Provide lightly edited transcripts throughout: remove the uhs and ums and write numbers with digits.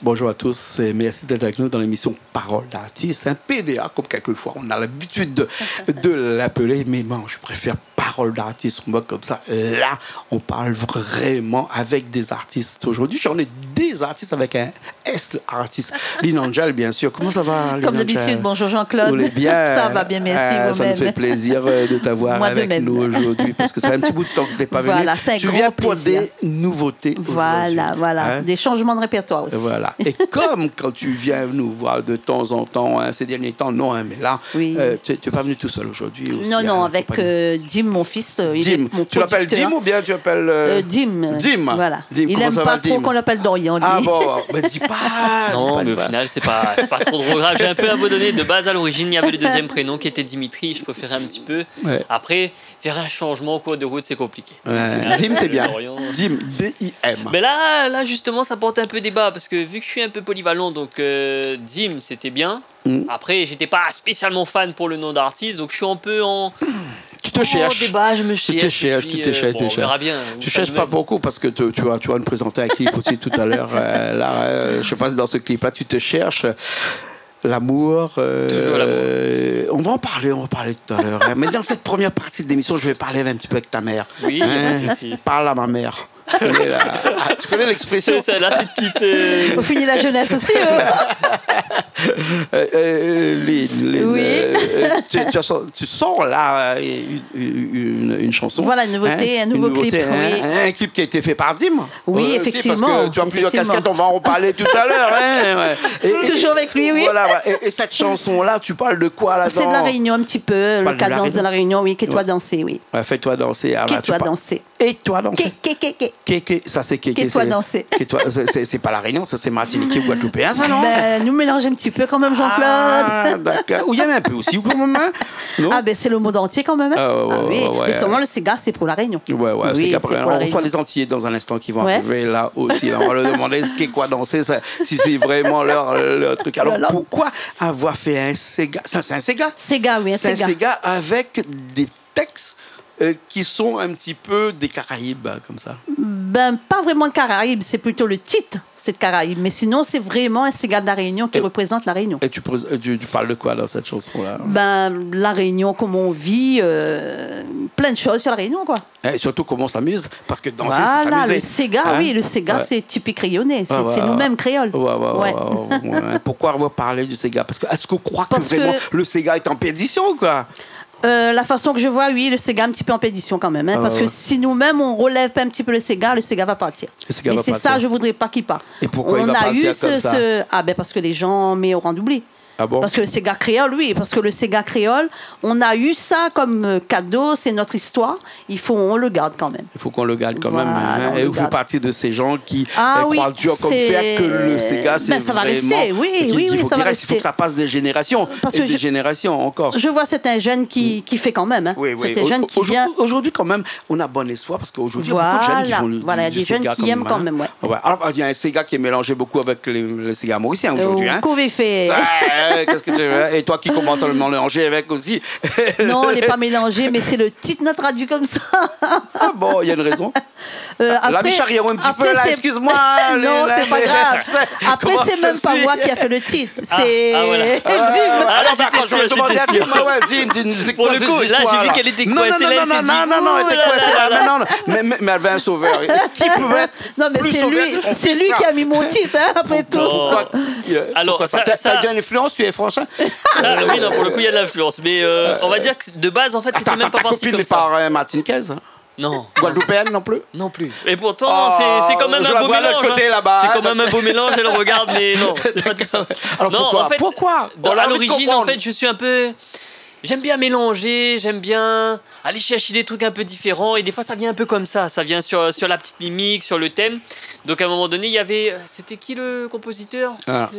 Bonjour à tous et merci d'être avec nous dans l'émission Parole d'artiste. Un PDA, comme quelquefois on a l'habitude de l'appeler, mais bon, je préfère Parole d'artiste. On voit comme ça. Là, on parle vraiment avec des artistes. Aujourd'hui, j'en ai des artistes avec un S artiste. Lynn Angel, bien sûr. Comment ça va, Lynn Comme d'habitude, bonjour Jean-Claude. Vous allez bien? Ça va bien, merci vous-même. Ça me fait plaisir de t'avoir avec nous aujourd'hui parce que ça fait un petit bout de temps que tu n'es pas voilà, venu. Tu un viens grand pour plaisir. des nouveautés. Voilà, voilà. Hein? Des changements de répertoire aussi. Voilà. Et comme quand tu viens nous voir de temps en temps, hein, ces derniers temps, non, hein, mais là, Oui. tu n'es pas venu tout seul aujourd'hui aussi. Non, non, hein, avec Dim, mon fils. Il est Dim. mon Tu l'appelles producteur. Dim ou bien tu l'appelles... Dim. Dim. Voilà. Dim. Il Comment n'aime ça pas va, trop Dim? qu'on l'appelle Dorian. Lui. Ah bon, ben dis pas. Non, dis mais au pas. final, c'est pas trop grave. J'ai un peu abandonné. De base, à l'origine, il y avait le deuxième prénom qui était Dimitri. Je préférais un petit peu. Ouais. Après, faire un changement au cours de route, c'est compliqué. Ouais. Dim, c'est bien. Dorian. Dim, D-I-M. Mais là, justement, ça porte un peu débat parce que vu que je suis un peu polyvalent, donc Dim, c'était bien. Après, j'étais pas spécialement fan pour le nom d'artiste, donc je suis un peu en. Tu te cherches. Débat, je me Tu cherche. te cherches, et tu puis, te cherches, bon, tu on te verra cherches. bien. Tu cherches pas beaucoup parce que tu vas nous présenter un clip aussi tout à l'heure. Là, je sais pas si dans ce clip-là, tu te cherches. L'amour. Toujours l'amour. On va en parler tout à l'heure. Hein. Mais dans cette première partie de l'émission, je vais parler un petit peu avec ta mère. Oui, Hein? pas de souci. Parle à ma mère. Tu connais l'expression? C'est là, cette petite. Faut finir la jeunesse aussi. Lynn, Oui. tu sors là une chanson. Voilà, une nouveauté, un nouveau clip, hein, oui. Un clip qui a été fait par Dim. Oui, Aussi, effectivement, parce que tu as plusieurs effectivement. casquettes, on va en reparler tout à l'heure. Hein, ouais. Toujours avec lui, oui. Voilà, ouais. Et cette chanson-là, tu parles de quoi là-dedans? C'est de la Réunion un petit peu, le Parle de la cadence de la Réunion, oui. Qu'est-toi Ouais. danser, oui. Ouais, fais-toi danser. Alors là, tu Qu'est-toi parles- danser. Et toi danser. Ké. Kéké, ça c'est Kéké. Qu'est-toi c'est- danser. Kéké, c'est pas la Réunion, ça c'est Martinique ou Guadeloupéen, ça non? Ben, nous mélangeons un petit peu quand même, Jean-Claude. Ah, d'accord. Ou il y en a un peu aussi, quand même, hein? Non? Ah ben c'est le monde entier quand même. Hein. Ah, ouais, oui. ouais. Mais seulement le Sega, c'est pour la Réunion. Ouais, Oui, c'est c'est qu'après, pour la on reçoit Réunion. les Antillais dans un instant qui vont Ouais. arriver là aussi. Là, on va leur demander qu'est quoi danser, ça, si c'est vraiment leur truc. Alors, Alors. pourquoi avoir fait un Sega? Ça, c'est un Sega? Sega, oui, un C'est un Sega. Sega avec des textes qui sont un petit peu des Caraïbes, comme ça. Ben pas vraiment de Caraïbes, c'est plutôt le titre, c'est de Caraïbes. Mais sinon, c'est vraiment un Sega de la Réunion qui représente la Réunion. Et tu parles de quoi dans cette chanson-là? Ben la Réunion, comment on vit, plein de choses sur la Réunion, quoi. Et surtout, comment on s'amuse? Parce que danser, c'est Voilà, s'amuser. le Sega, Hein? oui, le Sega, Ouais. c'est typique rayonnais, c'est Ouais. nous-mêmes créoles. Ouais. Pourquoi on va parler du Sega? Parce que est-ce qu'on croit Parce que vraiment que- le Sega est en pédition, quoi? La façon que je vois, oui, le Sega un petit peu en pédition quand même. Hein, parce que si nous-mêmes, on relève pas un petit peu le Sega va partir. Le Sega Et va c'est partir. ça, je voudrais pas qu'il parte. Et pourquoi on il va a partir eu comme ça? Ah ben parce que les gens mettent au rang d'oubli. Ah bon? Parce que le Sega créole, oui, parce que le Sega créole, on a eu ça comme cadeau, c'est notre histoire. On le garde quand même. Il faut qu'on le garde quand Voilà, même. Hein. on Et le vous faites garde. partie de ces gens qui Ah oui, croient dur comme c'est- fer que le Sega, c'est Ben, ça va vraiment... rester, oui, et qu'il- oui, qu'il faut ça qu'il va reste. Il faut rester. que ça passe des générations Parce et que des générations encore. Je vois, c'est un jeune qui fait quand même. Hein. Oui. C'est un jeune qui vient. Aujourd'hui, quand même, on a bon espoir parce qu'aujourd'hui, il y a beaucoup de jeunes qui Voilà. font Voilà, il y a du des jeunes Sega qui aiment quand même, ouais. Alors, il y a un Sega qui est mélangé beaucoup avec le Sega mauricien aujourd'hui. Hein. Qu'avez fait. Ça, qu'est-ce que tu veux? Et toi qui commences à le mélanger avec aussi. Non, on n'est pas mélangé, mais c'est le titre notre traduit comme ça. Ah bon, il y a une raison. Après, La biche arrière un petit peu après, là, c'est- excuse-moi. Non, c'est pas grave. Après, Comment c'est je même pas suis? moi qui a fait le titre. C'est voilà. Dim. Alors, par contre, je vais j'étais demander à sûr. Dim. Ouais, Dim, c'est Pour quoi le ces coup, là, histoires, j'ai vu qu'elle était Non, coincée, là, elle s'est dit, non, elle était ouh là coincée là là. là. Mais elle avait un sauveur. Qui peut être Non, mais plus c'est sauveur lui, que son c'est fils, lui là? qui a mis mon titre, hein, après tout. Non. Alors, Pourquoi ça- T'as une influence, tu es franchement. Oui, non, pour le coup, il y a de l'influence. Mais on va dire que de base, en fait, c'était même pas Ta parti copine comme n'est ça. pas martiniquaise, hein? Non, Guadeloupéenne non plus? non plus. Et pourtant, c'est quand même je un la beau vois de mélange. l'autre côté, hein. là-bas, C'est hein. quand même un beau mélange, elle regarde, mais non, c'est pas tout ça. Alors Non, pourquoi? en fait, Pourquoi? On a À envie de l'origine, en comprendre. fait, je suis un peu. J'aime bien mélanger, j'aime bien aller chercher des trucs un peu différents. Et des fois, ça vient un peu comme ça. Ça vient sur la petite mimique, sur le thème. Donc, à un moment donné, il y avait. C'était qui le compositeur? Ah.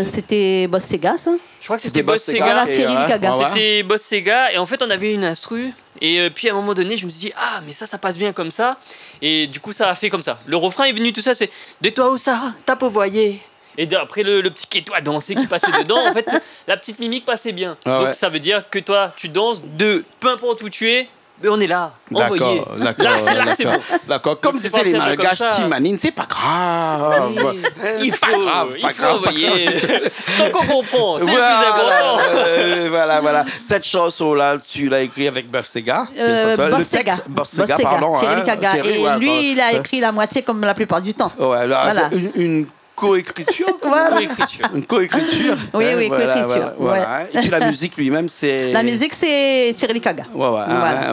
C'était Boss Sega, ça. Je crois que C'était c'était Boss Sega. Sega. Voilà, Thierry Licaga. ouais. C'était Boss Sega. Et en fait, on avait une instru. Et puis, à un moment donné, je me suis dit, ah, mais ça passe bien comme ça. Et du coup, ça a fait comme ça. Le refrain est venu tout ça, c'est de toi où ça, tape au voyer. Et après le petit quai-toi danser qui passait dedans, en fait, la petite mimique passait bien. Ah Donc ouais. ça veut dire que toi, tu danses de peu importe où tu es, Mais on est là, envoyez. Là, c'est bon. D'accord. Comme c'est c'était les parti un peu comme malgaches ça. Timanine, c'est pas grave. Il Pas grave, pas faut grave, envoyer. Tant qu'on comprend, c'est Voilà, le plus important. voilà. Cette chanson-là, tu l'as écrite avec Buff Sega. Boss Sega. Buff Sega, pardon. Thierry hein, Kaga. Thierry, Et ouais, lui, il a écrit la moitié comme la plupart du temps. Ouais, là, Voilà. c'est une coécriture. Voilà. Écriture. Une coécriture. Oui, Hein, oui, coécriture, Voilà. Et puis la musique lui-même, c'est. La musique, c'est Thierry Kaga. Voilà.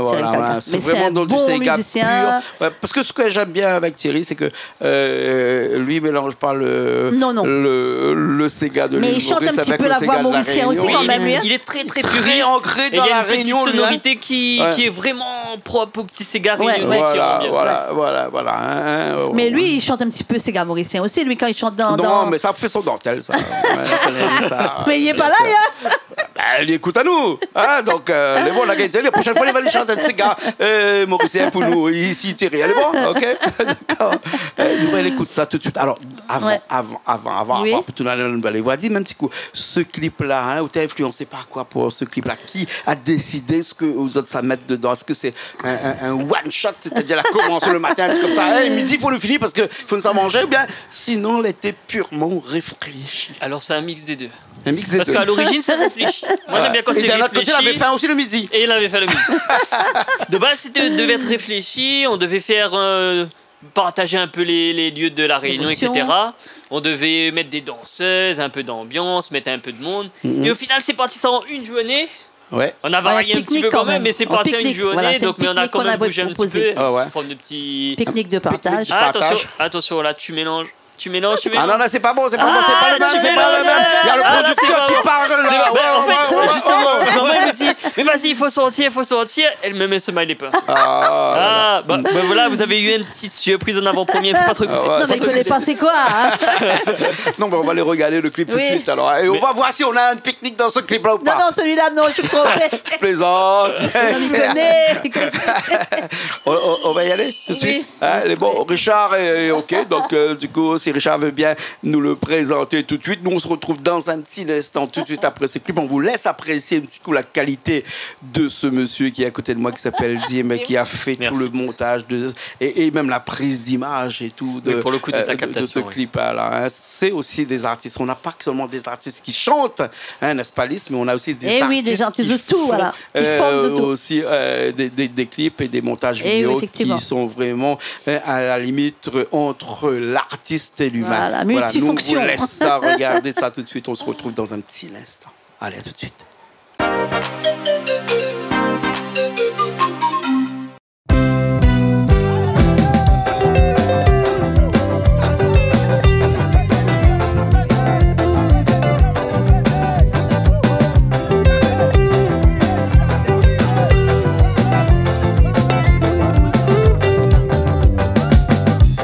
Thierry Kaga. C'est Mais c'est vraiment un dans du bon Sega musicien. pur. Ouais, parce que ce que j'aime bien avec Thierry, c'est que lui mélange pas le Sega de Mais l'île il chante Maurice un petit avec peu le la Sega voix de la mauricienne Réunion. aussi, quand même. Il est très Très puriste. ancré Et dans il y la a une petite Réunion, lui, hein. sonorité qui est vraiment propre au petit Sega réunionnais qui rend bien. Voilà. Hein, Mais lui, il chante un petit peu Sega mauricien aussi, lui, quand il chante dans... Non, mais ça fait son dentelle, ça. Mais il n'est pas là, hein. Il écoute à nous. Hein, donc, les bons, la gagne, la prochaine fois, il va aller chanter un Sega mauricien pour nous. Ici, Thierry, elle est bon, ok. D'accord. Nous, elle écoute ça tout de suite. Alors, avant, tout à l'heure, nous allons voir. Dis-moi un petit coup, ce clip-là, hein, où tu es influencé par quoi pour ce clip-là? Qui a décidé ce que vous autres ça mettre dedans? Est-ce que c'est un one-shot, c'est-à-dire la commence le matin, comme ça, hey, midi, il faut le finir parce qu'il faut nous en manger, ou bien sinon, elle était purement réfléchie? Alors, c'est un mix des deux. Un mix des Parce deux. qu'à l'origine, c'est réfléchi. Moi, j'aime bien quand Et c'est d'un autre côté, réfléchi. il avait faim aussi le midi. Et il avait fait le mix. De base, devait être réfléchi. On devait faire partager un peu les lieux de la Réunion, L'émotion. etc. On devait mettre des danseuses, un peu d'ambiance, mettre un peu de monde. Et au final, c'est parti ça en une journée. Ouais. On a varié un petit pique-nique peu quand quand même, même. mais c'est En parti en une pique-nique, journée. voilà, c'est Donc, mais on a pique-nique quand qu'on même a bougé un petit proposé. peu. Ah ouais. Sous forme de petits. Pique-nique de partage. Pique-nique. partage. Attention, là, tu mélanges. Ah non, c'est pas bon, c'est pas le même, tu c'est pas le même. Il y a le Ah, là, producteur c'est qui pas parle C'est là. vrai, en fait, Ouais. justement, maman elle me dit, mais vas-y, il faut sortir. Elle me met ce smiley pince. Bah voilà, vous avez eu une petite surprise en avant-première, faut pas trop écouter. Non, mais il connaît pas c'est quoi, hein. Non, mais on va aller regarder le clip tout de Oui. suite alors. Et on va voir si on a un pique-nique dans ce clip-là ou Non, pas. non, celui-là, non, je suis trop Je plaisante. il connaît. On va y aller tout de Oui. suite. Hein, les bons, Richard est OK. Donc, du coup, si Richard veut bien nous le présenter tout de suite, nous, on se retrouve dans un petit instant, tout de suite après ce clip. On vous laisse apprécier un petit coup la qualité de ce monsieur qui est à côté de moi, qui s'appelle Dim, qui a fait Merci. tout le montage et même la prise d'image et tout de, Oui, pour le coup, toute la de captation, ce oui. clip-là. Hein. C'est aussi des artistes. On n'a pas seulement des artistes qui chantent, hein, n'est-ce pas, Lys, mais on a aussi des Eh artistes oui, des artistes qui de tout, font, voilà, qui font de tout. aussi des clips et des montages Eh oui, vidéo effectivement. qui sont vraiment à la limite entre l'artiste et l'humain. Voilà, nous, on multifonction. vous laisse ça, regardez ça tout de suite. On se retrouve dans un petit instant. Allez, à tout de suite.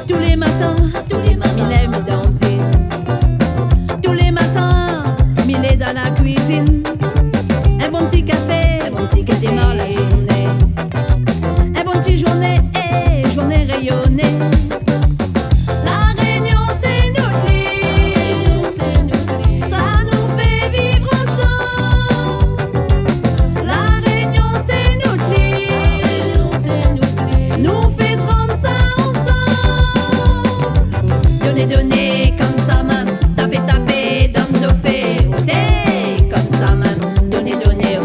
Tous les matins, il aime danser. Tous les matins, il est dans la cuisine. Un bon petit café, démarre la journée. Un bon petit journée, journée rayonnée. La Réunion, c'est notre île. Ça nous fait vivre ensemble. La Réunion, c'est notre île. Nous fait comme ça ensemble. Donnez, comme ça, man. Tapez, donne nos faits. Donnez, comme ça, man. Donnez, oh.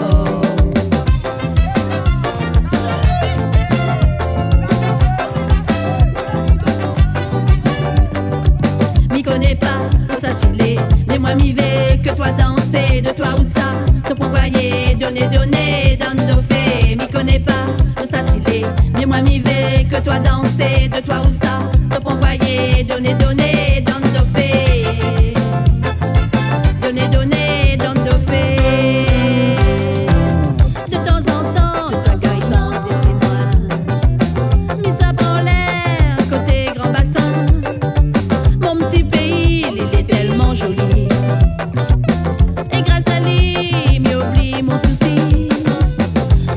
M'y connais pas, où ça t'il est. Mais moi m'y vais, que toi danser. De toi où ça, te pourvoyer. Donnez, donne nos faits. M'y connais pas, où ça t'il est. Mais moi m'y vais, que toi danser. De toi où ça, te pourvoyer. Donnez, donne nos faits. Donnez, donne nos faits. De temps en temps, laissez-moi. Mis ça prend l'air, côté grand bassin. Mon petit pays, il est tellement joli. Et grâce à lui, m'y oublie mon souci.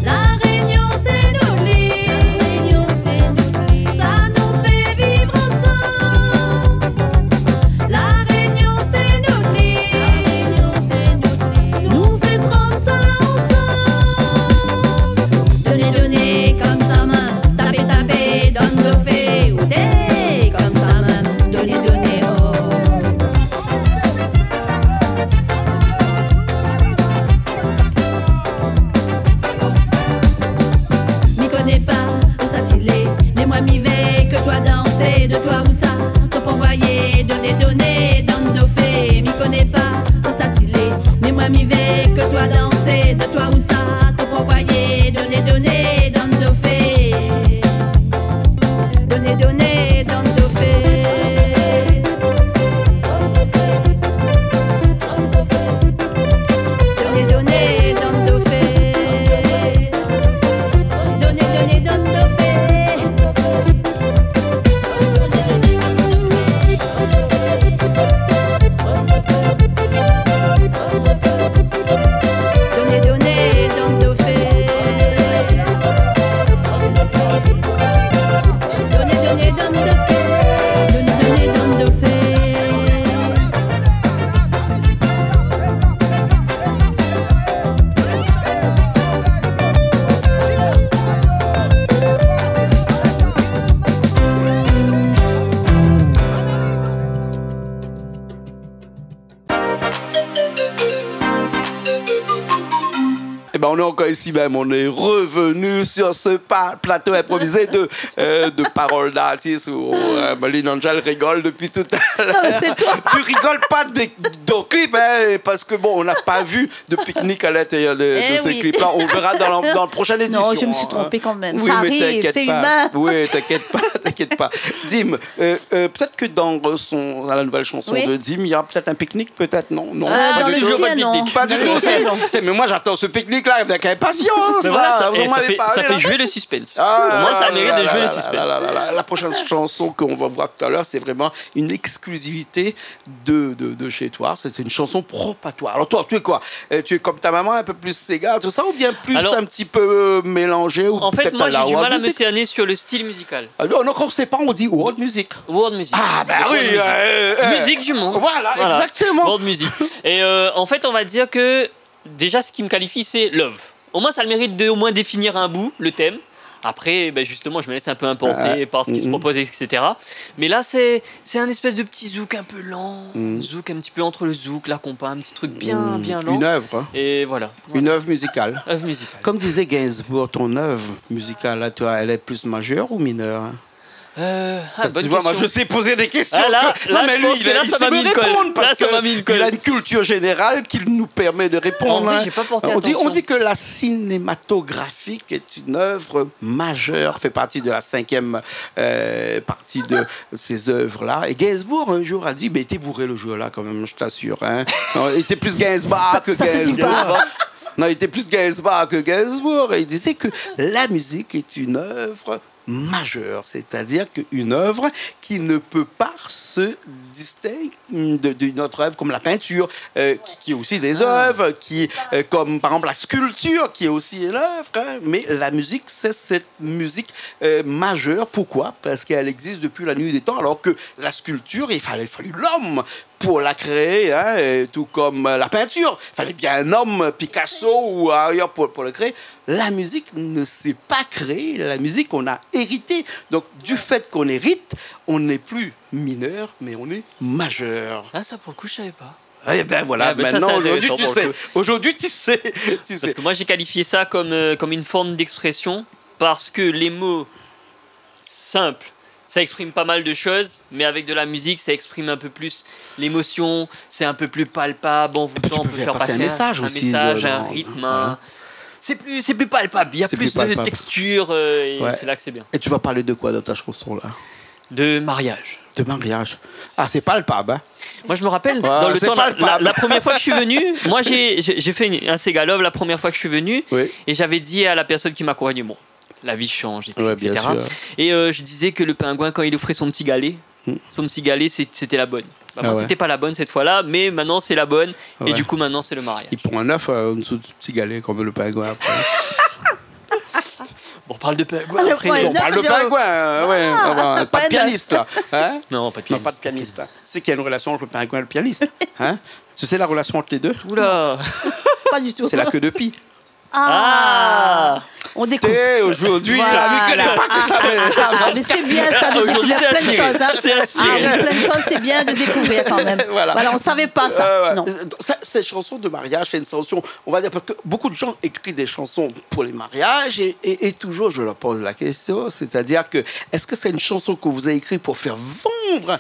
La Réunion, c'est nos lits. Ça nous fait vivre ensemble. où ça, trop envoyé, donner, d'endofé, m'y connais pas, où ça t'ilé, mais moi m'y vais, que toi danser, de toi où ça, trop envoyé, donner, d'endofé, donner, d'endofé. Donner, d'endofé. Donner, d'endofé. Donner, d'endofé. Donner, d'endofé. Donner, d'endofé. Eh ben, on est encore ici même, on est revenu sur ce plateau improvisé de paroles d'artistes où Maline Angel rigole depuis tout à l'heure. Non, mais c'est toi. Tu rigoles pas de clip, hein, parce que bon, on n'a pas vu de pique-nique à l'intérieur de ces oui. clips-là. On verra dans la prochaine édition. Non, je me suis trompée quand même. Oui, Ça mais arrive, t'inquiète c'est pas. humain. Oui, t'inquiète pas. Dim, peut-être que dans la nouvelle chanson Oui. de Dim, il y a peut-être un pique-nique, peut-être, non, Dans pas le du tout. sien, non. Pas du Dans le tout. sien, non. Mais moi, j'attends ce pique-nique-là avec impatience. Mais voilà, ça, Vous et m'avez parlé, ça là. fait jouer le suspense. Ah, Pour moi, ça mérite de là, jouer là, le suspense. La prochaine chanson qu'on va voir tout à l'heure, c'est vraiment une exclusivité de chez toi. C'est une chanson propre à toi. Alors toi, tu es quoi? Tu es comme ta maman, un peu plus Sega, tout ça, ou bien plus Alors, un petit peu mélangé, ou En fait, peut-être moi, la j'ai du world mal à me music? cerner sur le style musical. Ah, non, on ne sait pas, on dit world music. World music. Ah, ben oui. World music du monde. Voilà, exactement. World music. Et en fait, on va dire que déjà, ce qui me qualifie, c'est love. Au moins, ça a le mérite de au moins définir un bout, le thème. Après, ben justement, je me laisse un peu importer par ce qui se propose, etc. Mais là, c'est un espèce de petit zouk un peu lent, zouk un petit peu entre le zouk, la compa, un petit truc bien lent. Une œuvre, hein. Et voilà. Une œuvre musicale. Œuvre musicale. Comme disait Gainsbourg, ton œuvre musicale, là, toi, elle est plus majeure ou mineure, hein? Bonne Tu vois, moi, question. je sais poser des questions. Ah, là, non, je mais pense lui, que là, il ça sait m'a me mis une colle. répondre parce Là, ça m'a mis une colle. qu'il a une culture générale qui nous permet de répondre. En vrai, hein. j'ai pas porté on attention. dit que la cinématographique est une œuvre majeure, fait partie de la 5e partie de ces œuvres-là. Et Gainsbourg, un jour, a dit, mais t'es bourré le jour-là, quand même, je t'assure. Hein. Non, il était plus Gainsbourg que ça se dit Gainsbourg. pas. Non, il était plus Gainsbourg que Gainsbourg. Et il disait que la musique est une œuvre majeure, c'est-à-dire qu'une œuvre qui ne peut pas se distinguer d'une autre œuvre comme la peinture, qui est aussi des œuvres, comme par exemple la sculpture, qui est aussi une œuvre, hein. Mais la musique, c'est cette musique majeure. Pourquoi? Parce qu'elle existe depuis la nuit des temps, alors que la sculpture, il fallait l'homme pour la créer, hein, et tout comme la peinture. Il fallait bien un homme, Picasso ou ailleurs pour le créer. La musique ne s'est pas créée. La musique, on a hérité. Donc, du fait qu'on hérite, on n'est plus mineur, mais on est majeur. Ah, ça, pour le coup, je savais pas. Eh ben voilà, Ah, ben ça, maintenant, c'est aujourd'hui, intéressant tu pour sais. le coup. Aujourd'hui, tu sais. Parce que moi, j'ai qualifié ça comme une forme d'expression parce que les mots simples, ça exprime pas mal de choses, mais avec de la musique, ça exprime un peu plus l'émotion, c'est un peu plus palpable, envoûtant, on peut faire passer un message aussi, un dans- rythme. hein. C'est plus palpable, il y a C'est plus plus palpable. de texture, et Ouais. c'est là que c'est bien. Et tu vas parler de quoi dans ta chanson, là? De mariage. De mariage. Ah, c'est palpable, hein? Moi, je me rappelle, Ouais, dans le c'est temps, palpable. la première fois que je suis venu, moi, j'ai fait un Sega Love la première fois que je suis venu, Oui. et j'avais dit à la personne qui m'accompagnait, bon, la vie change, et tout, Ouais, bien etc. sûr. Et je disais que le pingouin, quand il offrait son petit galet, c'était la bonne. Bah, Ah moi, ouais. c'était pas la bonne cette fois-là, mais maintenant c'est la bonne, Ouais. et du coup, maintenant c'est le mariage. Il prend un œuf en dessous du petit galet comme le pingouin après. Bon, on parle de pingouin Ah, après. ouais, Bon, On parle de pingouin, ouais. Pas pas de pianiste, là. Hein? non, pas de Non, pianiste. pas de pianiste. Hein. Tu sais qu'il y a une relation entre le pingouin et le pianiste. Hein? Tu sais la relation entre les deux? Oula. Pas du tout. C'est la queue de pie. Ah. On découvre. Et aujourd'hui, Voilà. la connaît pas que ça. Ah, mais c'est bien ça de Aujourd'hui, découvrir c'est plein de inspiré. choses. Hein. C'est inspiré. Ah, plein de choses, c'est bien de découvrir quand même. Voilà. On savait pas ça. Ouais. Non. Cette chanson de mariage, c'est une chanson, on va dire, parce que beaucoup de gens écrivent des chansons pour les mariages et toujours je leur pose la question, c'est-à-dire que est-ce que c'est une chanson que vous avez écrite pour faire vendre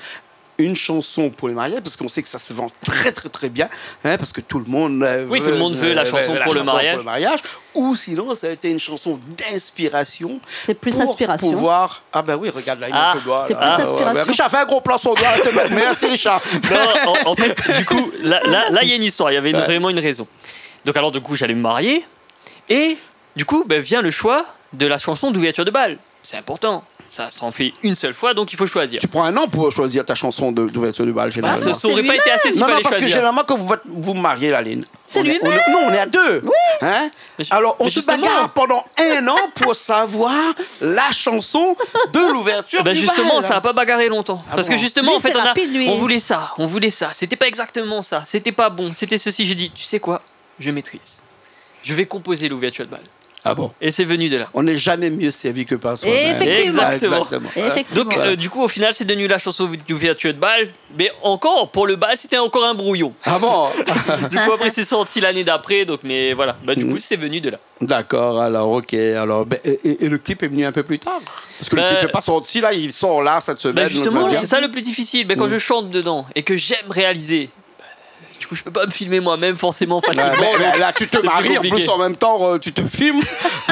une chanson pour les mariages, parce qu'on sait que ça se vend très très très bien, hein, parce que tout le monde Oui, tout le monde veut la chanson pour le mariage. Ou sinon ça a été une chanson d'inspiration. C'est plus pour inspiration. pouvoir... Ah ben oui, regarde là, il Ah, manque le doigt. c'est là. plus inspiration. Ouais. Richard, fais un gros plan sur le doigt. Merci Richard. Non, en fait, du coup, là, il y a une histoire. Il y avait vraiment une raison. Donc, alors, du coup, j'allais me marier. Et, du coup, vient le choix de la chanson d'ouverture de bal. C'est important. Ça s'en fait une seule fois, donc il faut choisir. Tu prends un an pour choisir ta chanson d'ouverture du bal, généralement. Ça aurait pas été assez s'il Non, fallait parce que choisir. généralement, quand vous vous mariez, la ligne. C'est lui-même. Non, on est à deux. Hein? Mais Alors, on mais se justement. bagarre pendant un an pour savoir la chanson de l'ouverture du Justement, bal. ça n'a pas bagarré longtemps. Parce bon. que justement, Lui, en fait, c'est rapide, lui. on voulait ça. C'était pas exactement ça. C'était pas bon. C'était ceci. J'ai dit, tu sais quoi? Je maîtrise. Je vais composer l'ouverture de bal. Ah bon? Et c'est venu de là. On n'est jamais mieux servi que par soi-même. Effectivement. Exactement. Effectivement. Donc, du coup, au final, c'est devenu la chanson d'ouverture de bal. Mais encore, pour le bal, c'était encore un brouillon. Ah bon? Du coup, après, c'est sorti l'année d'après. Donc, mais voilà. Du coup, c'est venu de là. D'accord, alors, ok. Alors, et le clip est venu un peu plus tard? Parce que le Ben- clip n'est pas sorti, là, il sort là cette semaine. Justement, je veux dire. c'est ça le plus difficile. Quand je chante dedans et que j'aime réaliser, du coup, je peux pas me filmer moi-même forcément facilement. Là, tu te c'est plus maries, en compliqué. plus, en même temps, tu te filmes.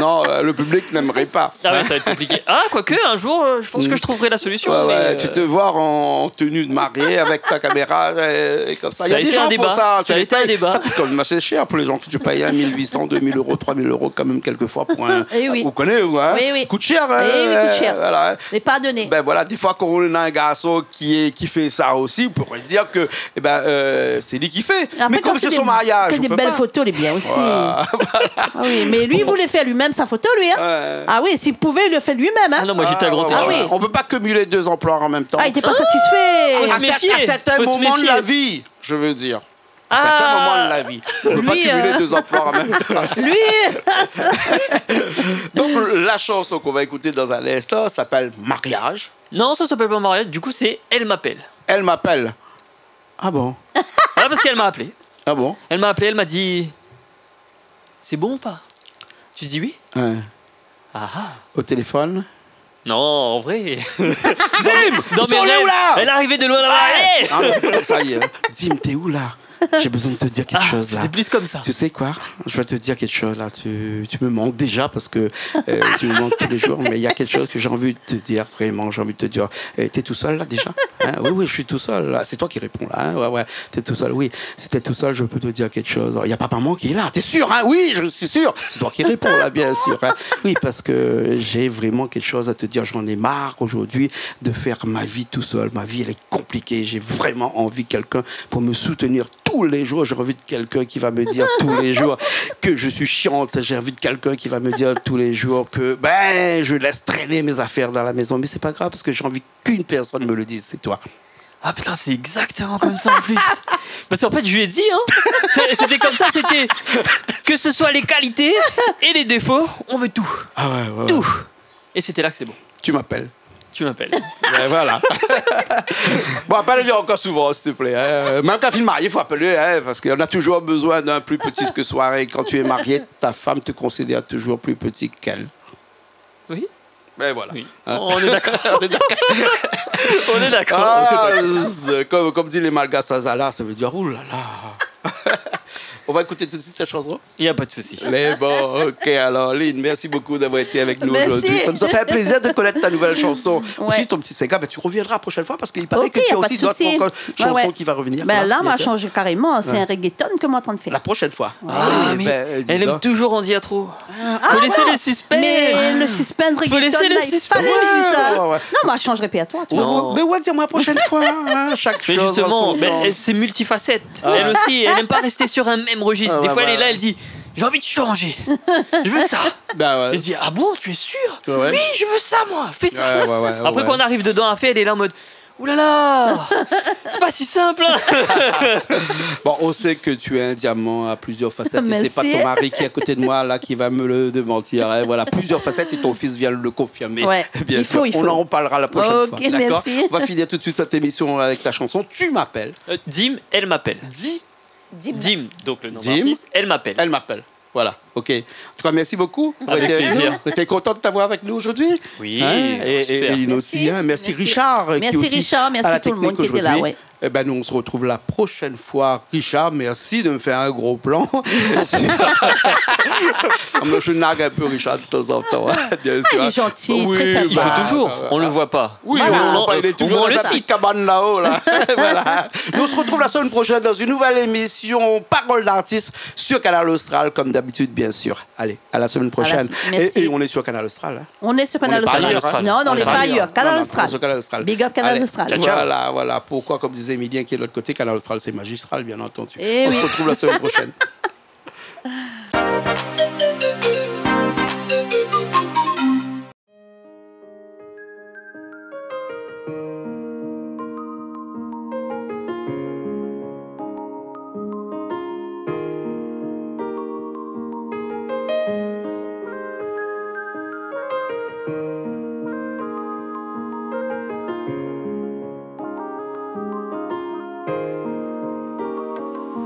Non, le public n'aimerait pas. Ah ouais, ça va être compliqué. Ah, quoique, un jour, je pense que je trouverai la solution. Ouais, mais, ouais, tu te vois en tenue de mariée avec ta caméra et comme ça. Ça Il y a a des été un gens pour débat. ça. Ça a été un débat. Ça coûte quand même assez cher pour les gens que tu payes 1800, 2000 euros, 3000 euros quand même quelquefois pour un... Eh oui. Vous connaissez, hein? Oui, oui. Coûte cher. Hein? Eh oui, coûte cher. Voilà. Mais pas donné. Ben voilà, des fois quand on a un garçon qui fait ça aussi, on pourrait se dire que c'est lui qui fait. Après, Mais quand comme c'est son mariage, que on des peut belles pas. photos, il est bien aussi. Voilà. Ah oui, mais lui, il voulait faire lui-même sa photo, lui. Hein. Ouais. Ah oui, s'il pouvait, il le fait lui-même. Hein. Ah non, moi j'étais à grand ouais, écart. oui. On peut pas cumuler deux emplois en même temps. Ah, il était pas satisfait. Faut se à méfier. certains Faut se moments de méfier. la vie, je veux dire. À Ah. certains moments de la vie. On ne peut pas Lui, cumuler deux emplois en même temps. Lui, Donc, la chanson qu'on va écouter dans un instant s'appelle Mariage. Non, ça s'appelle pas mariage. Du coup, c'est Elle m'appelle. Elle m'appelle. Ah bon? Ah, parce qu'elle m'a appelé. Ah bon? Elle m'a appelé, elle m'a dit c'est bon ou pas? Tu dis oui? Ouais. Ah ah. Au téléphone. Non, en vrai. Dim! Dans Ils mes sont rêves, où là? elle arrivait de loin là-bas. Allez. Ah, mais ça y est. Dim, t'es où là? J'ai besoin de te dire quelque Ah, chose là. c'était plus comme ça. Tu sais quoi? Je vais te dire quelque chose là. Tu me manques déjà parce que tu me manques tous les jours. Mais il y a quelque chose que j'ai envie de te dire. Vraiment, j'ai envie de te dire. T'es tout seul là déjà? Hein? Oui, je suis tout seul. Là. C'est toi qui réponds là. Hein? Ouais, t'es tout seul. Oui, si t'es tout seul, je peux te dire quelque chose. Il y a papa maman qui est là. T'es sûr? Hein? Oui, je suis sûr. C'est toi qui réponds là, bien sûr. Hein? Oui, parce que j'ai vraiment quelque chose à te dire. J'en ai marre aujourd'hui de faire ma vie tout seul. Ma vie, elle est compliquée. J'ai vraiment envie de quelqu'un pour me soutenir tous les jours. J'ai envie de quelqu'un qui va me dire tous les jours que je suis chiante. J'ai envie de quelqu'un qui va me dire tous les jours que je laisse traîner mes affaires dans la maison. Mais c'est pas grave parce que j'ai envie qu'une personne me le dise, c'est toi. Ah putain, c'est exactement comme ça en plus. Parce qu'en fait, je lui ai dit, hein. C'était comme ça, c'était que ce soit les qualités et les défauts, on veut tout. Ah ouais. Tout. Et c'était là que c'est bon. Tu m'appelles. Tu m'appelles. Ouais, voilà. Bon, appelle-le encore souvent, s'il te plaît. Hein. Même quand il est marié, il faut appeler, hein, parce qu'on a toujours besoin d'un plus petit que soi. Et quand tu es marié, ta femme te considère toujours plus petit qu'elle. Oui. Ben voilà. Oui. Hein? On est d'accord. On est d'accord. On est d'accord. Ah, comme dit les Malgaches, ça veut dire ouh là là. On va écouter tout de suite la chanson. Il n'y a pas de souci. Mais bon, ok, alors Lynn, merci beaucoup d'avoir été avec nous Merci. aujourd'hui. Ça nous a fait un plaisir de connaître ta nouvelle chanson. Ouais. Aussi, ton petit Sega, tu reviendras la prochaine fois parce qu'il paraît Ok, que tu y as a pas aussi de d'autres souci. chansons Ouais. qui vont revenir. ben là, on va bientôt. changer carrément. C'est un reggaeton que moi en train de faire. La prochaine fois. Ah, Oui, mais dis elle aime donc. toujours en dire trop. Faut laisser le suspense. Mais le suspense reggaeton, laisser le là, il suspense. fallait lui, ça. Ouais. Non, moi, je change répertoire. Tu vois. Non. Mais ouais, dis-moi la prochaine fois. Hein, chaque Mais chose. justement, en son temps. c'est multifacette. Elle aussi, elle n'aime pas rester sur un même registre. Ah, Des ouais, fois, elle est là, ouais. elle dit j'ai envie de changer. Je veux ça. Ben ouais. Et je dis ah bon, tu es sûr? Ouais. Oui, je veux ça, moi. Fais ça. Ouais. Après, quand on arrive dedans à faire, elle est là en mode Ouh là là, c'est pas si simple. Hein. Bon, on sait que tu es un diamant à plusieurs facettes. Et Merci. c'est pas ton mari qui est à côté de moi là qui va me le démentir. Hein. Voilà, plusieurs facettes et ton fils vient le confirmer. Ouais, Bien il sûr. faut, il On faut. en reparlera la prochaine Ok, fois. D'accord. merci. On va finir tout de suite cette émission avec ta chanson. Tu m'appelles. Dim, elle m'appelle. Dim, donc le nom Dim. d'artiste, elle m'appelle. Elle m'appelle. Voilà, ok. En tout cas, merci beaucoup. Avec plaisir. Tu étais content de t'avoir avec nous aujourd'hui? Oui, Et super. Lino aussi. Hein. Merci Richard. qui Merci aussi Richard, à la merci tout le monde technique qui était là. aujourd'hui. Ouais. Eh ben, nous, on se retrouve la prochaine fois. Richard, merci de me faire un gros plan. Moi, je nargue un peu Richard de temps en temps, hein, bien sûr. il est gentil, Oui, très sympa. Il faut toujours, on le voit pas. Oui, Voilà. il est toujours on dans le sa cite. petite cabane là-haut. Là. Voilà. Nous, on se retrouve la semaine prochaine dans une nouvelle émission Parole d'artiste sur Canal Austral, comme d'habitude, bien sûr. Allez, à la semaine prochaine. Merci. Et on est sur Canal Austral. Hein. On est sur Canal On est pas Austral. ailleurs, hein. Non, on n'est pas ailleurs. Canal Non, non, Austral. sur Canal Austral. Big up Canal Allez. Austral. Ciao, ciao. Voilà. Pourquoi, comme disait Emilien qui est de l'autre côté, Canal Austral, c'est magistral, bien entendu. Eh On oui. se retrouve la semaine prochaine.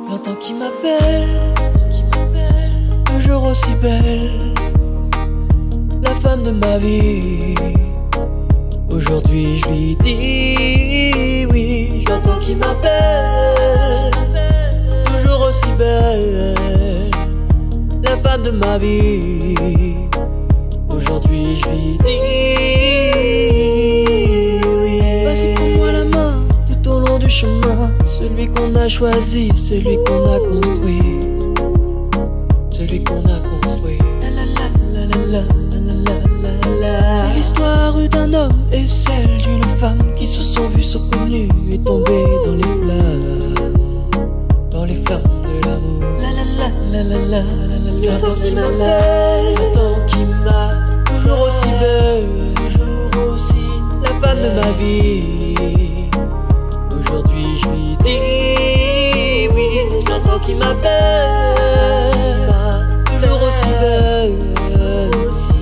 L'entends qui m'appelle, toujours aussi belle, la femme de ma vie. Aujourd'hui je lui dis oui, j'entends qui m'appelle, toujours aussi belle, la femme de ma vie. Aujourd'hui je lui dis oui. Vas-y, prends-moi la main tout au long du chemin, celui qu'on a choisi, celui qu'on a construit, celui qu'on a construit. La la la la la la la la la. C'est l'histoire d'un homme et celle d'une femme qui se sont vus, sont connus et tombés dans les flammes de l'amour. La la la la la la la la. J'entends qui m'appelle, j'entends qui m'a toujours aussi belle, toujours aussi la femme de ma vie. Aujourd'hui je lui dis oui, j'entends qui m'appelle, toujours aussi belle, aussi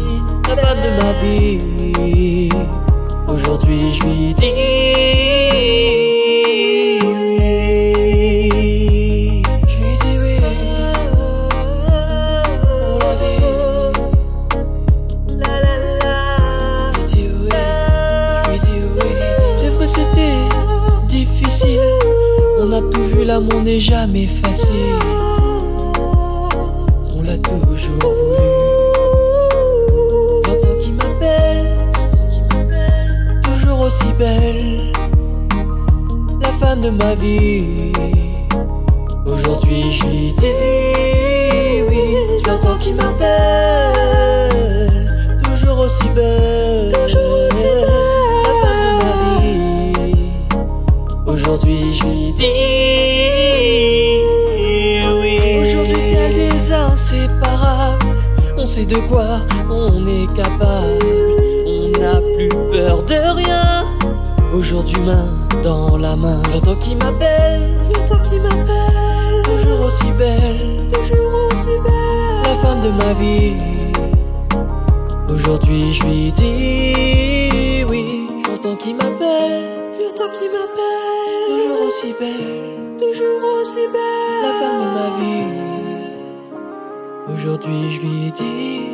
la femme de ma vie. Aujourd'hui je lui dis oui, je lui dis oui, on l'a dit, la la la, je lui dis oui, je lui dis oui. C'est vrai c'était difficile, on a tout vu, l'amour n'est jamais facile, on l'a toujours voulu. J'entends qui m'appelle, toujours aussi belle, la femme de ma vie. Aujourd'hui je lui dis oui, j'entends qui m'appelle, toujours aussi belle, la femme de ma vie. Aujourd'hui je lui dis oui. Aujourd'hui tel des inséparables, on sait de quoi on est capable, on n'a plus peur de rien. Aujourd'hui main dans la main, j'entends qui m'appelle, toujours aussi belle, la femme de ma vie. Aujourd'hui je lui dis oui, j'entends qui m'appelle, toujours aussi belle, la femme de ma vie. Aujourd'hui je lui dis